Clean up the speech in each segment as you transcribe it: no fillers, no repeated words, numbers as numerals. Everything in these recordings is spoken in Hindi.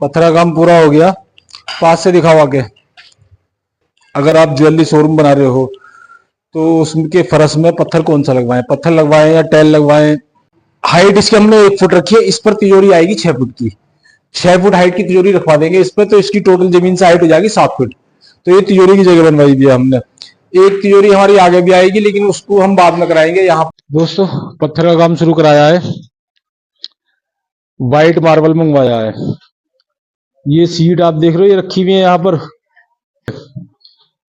पत्थर का काम पूरा हो गया। पास से दिखाओ आगे। अगर आप ज्वेलरी शोरूम बना रहे हो तो उसके फर्श में पत्थर कौन सा लगवाएं, पत्थर लगवाएं या टाइल लगवाएं। हाइट इसकी हमने 1 फुट रखी है, इस पर तिजोरी आएगी 6 फुट की। 6 फुट हाइट की तिजोरी रखवा देंगे इस पर, तो इसकी टोटल जमीन से हाइट हो जाएगी 7 फुट। तो ये तिजोरी की जगह बनवाई दी है हमने। एक तिजोरी हमारी आगे भी आएगी, लेकिन उसको हम बाद में कराएंगे। यहाँ दोस्तों पत्थर का काम शुरू कराया है, व्हाइट मार्बल मंगवाया है। ये सीट आप देख रहे हो ये रखी हुई है यहाँ पर।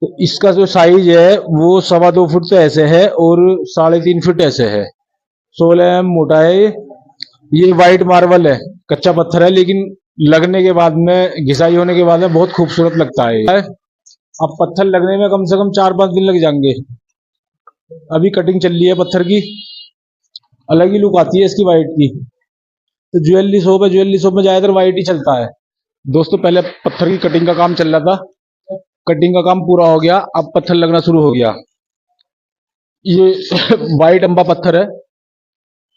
तो इसका जो साइज है वो 2.25 फुट तो ऐसे है और 3.5 फुट ऐसे है। 16 मोटा है ये व्हाइट मार्बल है, कच्चा पत्थर है, लेकिन लगने के बाद में, घिसाई होने के बाद में बहुत खूबसूरत लगता है। अब पत्थर लगने में कम से कम 4-5 दिन लग जाएंगे। अभी कटिंग चल रही है पत्थर की, अलग ही लुक आती है इसकी व्हाइट की। तो ज्वेलरी शॉप है, ज्वेलरी शॉप में ज्यादातर व्हाइट ही चलता है। दोस्तों पहले पत्थर की कटिंग का काम चल रहा था, कटिंग का काम पूरा हो गया, अब पत्थर लगना शुरू हो गया। ये व्हाइट अम्बा पत्थर है,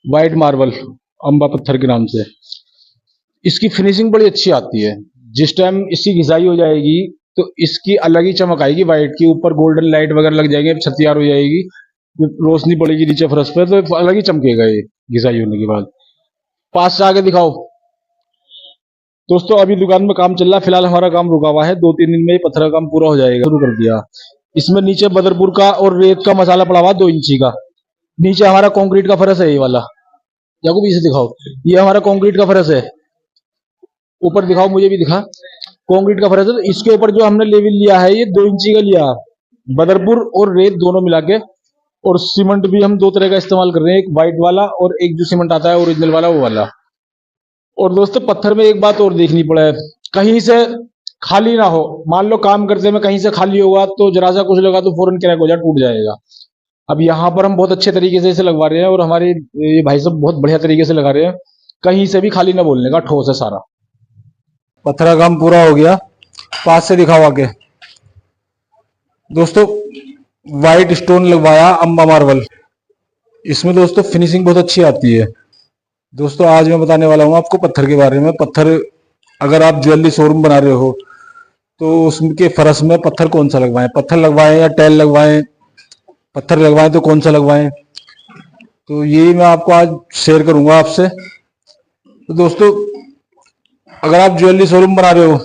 व्हाइट मार्बल अम्बा पत्थर के नाम से। इसकी फिनिशिंग बड़ी अच्छी आती है। जिस टाइम इसकी घिसाई हो जाएगी तो इसकी अलग ही चमक आएगी। व्हाइट के ऊपर गोल्डन लाइट वगैरह लग जाएंगे, छत तैयार हो जाएगी, रोशनी पड़ेगी नीचे फर्श पे, तो अलग ही चमकेगा ये घिसाई होने के बाद। पास से आगे दिखाओ। दोस्तों अभी दुकान में काम चल रहा है, फिलहाल हमारा काम रुका हुआ है। 2-3 दिन में पत्थर का काम पूरा हो जाएगा। शुरू कर दिया। इसमें नीचे बदरपुर का और रेत का मसाला पड़ा हुआ 2 इंची का। नीचे हमारा कंक्रीट का फर्श है ये वाला। याकूब इसे दिखाओ, ये हमारा कंक्रीट का फर्श है। ऊपर दिखाओ, मुझे भी दिखा। कंक्रीट का फर्श है। तो इसके ऊपर जो हमने लेवल लिया है ये 2 इंची का लिया, बदरपुर और रेत दोनों मिला के। और सीमेंट भी हम 2 तरह का इस्तेमाल कर रहे हैं, एक व्हाइट वाला और एक जो सीमेंट आता है ओरिजिनल वाला, वो वाला। और दोस्तों पत्थर में एक बात और देखनी पड़े, कहीं से खाली ना हो। मान लो काम करते में कहीं से खाली होगा तो जरा सा कुछ लगा तो फौरन क्रैक हो जाए, टूट जाएगा। अब यहाँ पर हम बहुत अच्छे तरीके से इसे लगवा रहे हैं और हमारे ये भाई साहब बहुत बढ़िया तरीके से लगा रहे हैं। कहीं से भी खाली ना बोलने का, ठोस है सारा। पत्थर का काम पूरा हो गया। पास से दिखाओ आगे। दोस्तों व्हाइट स्टोन लगवाया अम्बा मार्बल। इसमें दोस्तों फिनिशिंग बहुत अच्छी आती है। दोस्तों आज मैं बताने वाला हूँ आपको पत्थर के बारे में। पत्थर, अगर आप ज्वेलरी शोरूम बना रहे हो तो उसके फर्श में पत्थर कौन सा लगवाएं, पत्थर लगवाएं या टाइल लगवाएं। पत्थर लगवाएं तो कौन सा लगवाएं, तो यही मैं आपको आज शेयर करूंगा आपसे। तो दोस्तों अगर आप ज्वेलरी शोरूम बना रहे हो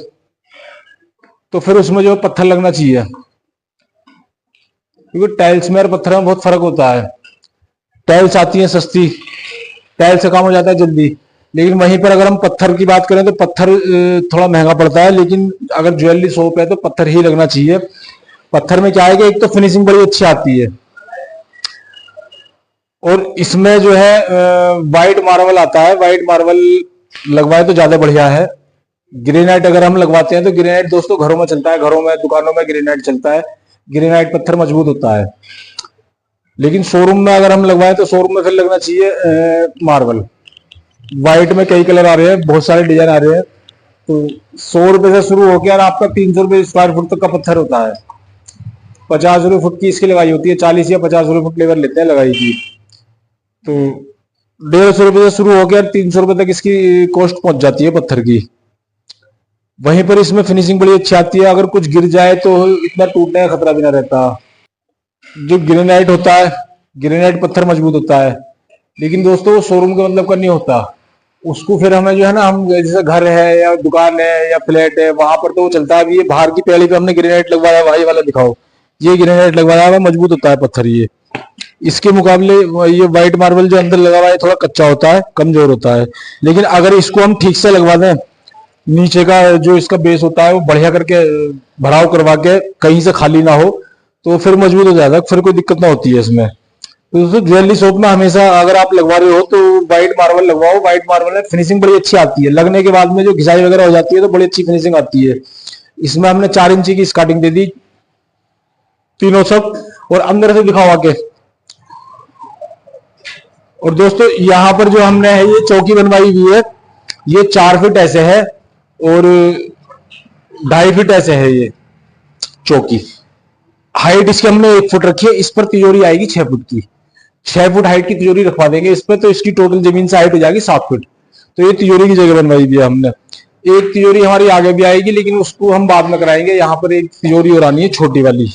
तो फिर उसमें जो पत्थर लगना चाहिए, क्योंकि टाइल्स में और पत्थर में बहुत फर्क होता है। टाइल्स आती है सस्ती, टाइल से काम हो जाता है जल्दी, लेकिन वहीं पर अगर हम पत्थर की बात करें तो पत्थर थोड़ा महंगा पड़ता है। लेकिन अगर ज्वेलरी शॉप है तो पत्थर ही लगना चाहिए। पत्थर में क्या है कि एक तो फिनिशिंग बड़ी अच्छी आती है, और इसमें जो है व्हाइट मार्बल आता है। व्हाइट मार्बल लगवाए तो ज्यादा बढ़िया है। ग्रेनाइट अगर हम लगवाते हैं तो ग्रेनाइट दोस्तों घरों में चलता है, घरों में दुकानों में ग्रेनाइट चलता है। ग्रेनाइट पत्थर मजबूत होता है। लेकिन शोरूम में अगर हम लगवाएं तो शोरूम में फिर लगना चाहिए मार्बल। व्हाइट में कई कलर आ रहे हैं, बहुत सारे डिजाइन आ रहे हैं। तो 100 रुपए से शुरू होकर आपका 300 रुपए स्क्वायर फुट तक का पत्थर होता है। 50 रुपए फुट की इसकी लगाई होती है, 40 या 50 रुपए फुट लेबर लेते हैं लगाई की। तो 150 रुपए से शुरू होकर 300 रुपए तक इसकी कॉस्ट पहुंच जाती है पत्थर की। वहीं पर इसमें फिनिशिंग बड़ी अच्छी आती है। अगर कुछ गिर जाए तो इतना टूटने का खतरा भी ना रहता। जो ग्रेनाइट होता है, ग्रेनाइट पत्थर मजबूत होता है, लेकिन दोस्तों वो शोरूम के मतलब का नहीं होता। उसको फिर हमें जो है ना, हम जैसे घर है या दुकान है या फ्लैट है वहां पर तो वो चलता है। ये बाहर की पहली पे हमने ग्रेनाइट लगवाया, वही वाला दिखाओ। ये ग्रेनाइट लगवाया हुआ मजबूत होता है पत्थर। ये इसके मुकाबले ये व्हाइट मार्बल जो अंदर लगा हुआ है थोड़ा कच्चा होता है, कमजोर होता है। लेकिन अगर इसको हम ठीक से लगवा दें, नीचे का जो इसका बेस होता है वो बढ़िया करके भराव करवा के, कहीं से खाली ना हो, तो फिर मजबूत हो जाएगा, फिर कोई दिक्कत ना होती है इसमें। तो दोस्तों ज्वेलरी शॉप में हमेशा अगर आप लगवा रहे हो तो व्हाइट मार्बल लगवाओ। व्हाइट मार्बल में फिनिशिंग बड़ी अच्छी आती है। लगने के बाद में जो घिसाई वगैरह हो जाती है तो बड़ी अच्छी फिनिशिंग आती है। इसमें हमने 4 इंची की स्टार्टिंग दे दी तीनों सब। और अंदर से दिखाओ आके। और दोस्तों यहाँ पर जो हमने है ये चौकी बनवाई हुई है। ये 4 फीट ऐसे है और 2.5 फीट ऐसे है ये चौकी। हाइट इसकी हमने 1 फुट रखी है, इस पर तिजोरी आएगी 6 फुट की। 6 फुट हाइट की तिजोरी रखवा देंगे इस पर, तो इसकी टोटल जमीन से हाइट हो जाएगी 7 फुट। तो ये तिजोरी की जगह बनवाई दी है हमने। एक तिजोरी हमारी आगे भी आएगी, लेकिन उसको हम बाद में कराएंगे। यहाँ पर एक तिजोरी और आनी है छोटी वाली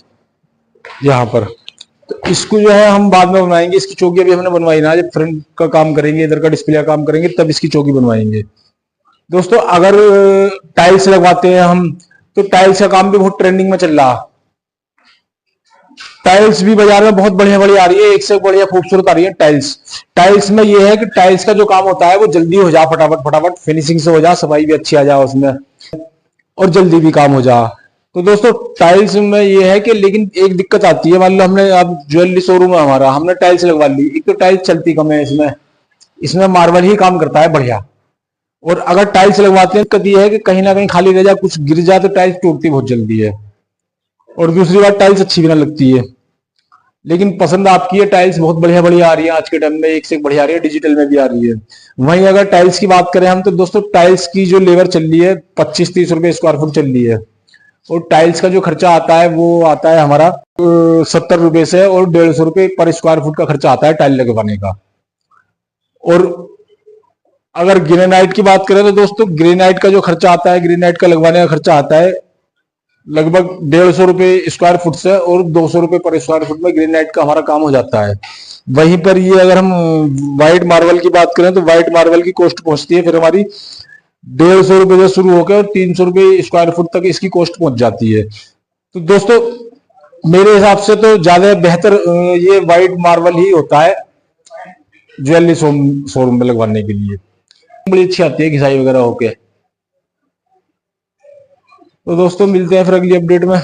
यहाँ पर, तो इसको जो है हम बाद में बनवाएंगे। इसकी चौकी अभी हमने बनवाई ना, जब फ्रंट का काम करेंगे, इधर का डिस्प्ले का काम करेंगे, तब इसकी चौकी बनवाएंगे। दोस्तों अगर टाइल्स लगवाते हैं हम, तो टाइल्स का काम भी बहुत ट्रेंडिंग में चल रहा। टाइल्स भी बाजार में बहुत बढ़िया बढ़िया आ रही है, एक से बढ़िया खूबसूरत आ रही है टाइल्स। टाइल्स में ये है कि टाइल्स का जो काम होता है वो जल्दी हो जा, फटाफट फटाफट फिनिशिंग से हो जा, सफाई भी अच्छी आ जाए उसमें, और जल्दी भी काम हो जा। तो दोस्तों टाइल्स में ये है कि, लेकिन एक दिक्कत आती है। मान लो हमने, अब ज्वेलरी शोरूम है हमारा, हमने टाइल्स लगवा ली, एक तो टाइल्स चलती कम है इसमें, इसमें मार्बल ही काम करता है बढ़िया। और अगर टाइल्स लगवाते हैं, दिक्कत ये है कि कहीं ना कहीं खाली रह जाए, कुछ गिर जाए तो टाइल्स टूटती बहुत जल्दी है। और दूसरी बात, टाइल्स अच्छी भी ना लगती है। लेकिन पसंद आपकी है, टाइल्स बहुत बढ़िया बढ़िया आ रही है आज के टाइम में, एक से एक बढ़िया आ रही है, डिजिटल में भी आ रही है। वहीं अगर टाइल्स की बात करें हम, तो दोस्तों टाइल्स की जो लेबर चल रही है 25-30 रुपए स्क्वायर फुट चल रही है। और टाइल्स का जो खर्चा आता है वो आता है हमारा 70 रुपए से, और 150 रुपए पर स्क्वायर फुट का खर्चा आता है टाइल लगवाने का। और अगर ग्रेनाइट की बात करें तो दोस्तों ग्रेनाइट का जो खर्चा आता है, ग्रेनाइट का लगवाने का खर्चा आता है लगभग 150 रुपए स्क्वायर फुट से, और 200 रुपए पर स्क्वायर फुट में ग्रेनाइट का हमारा काम हो जाता है। वहीं पर ये अगर हम व्हाइट मार्बल की बात करें, तो व्हाइट मार्बल की कॉस्ट पहुंचती है फिर हमारी 150 रुपए से शुरू होकर और 300 रुपए स्क्वायर फुट तक इसकी कॉस्ट पहुंच जाती है। तो दोस्तों मेरे हिसाब से तो ज्यादा बेहतर ये व्हाइट मार्बल ही होता है ज्वेलरी शोरूम में लगवाने के लिए, बड़ी अच्छी आती है घिसाई वगैरह होके। तो दोस्तों मिलते हैं फिर अगली अपडेट में।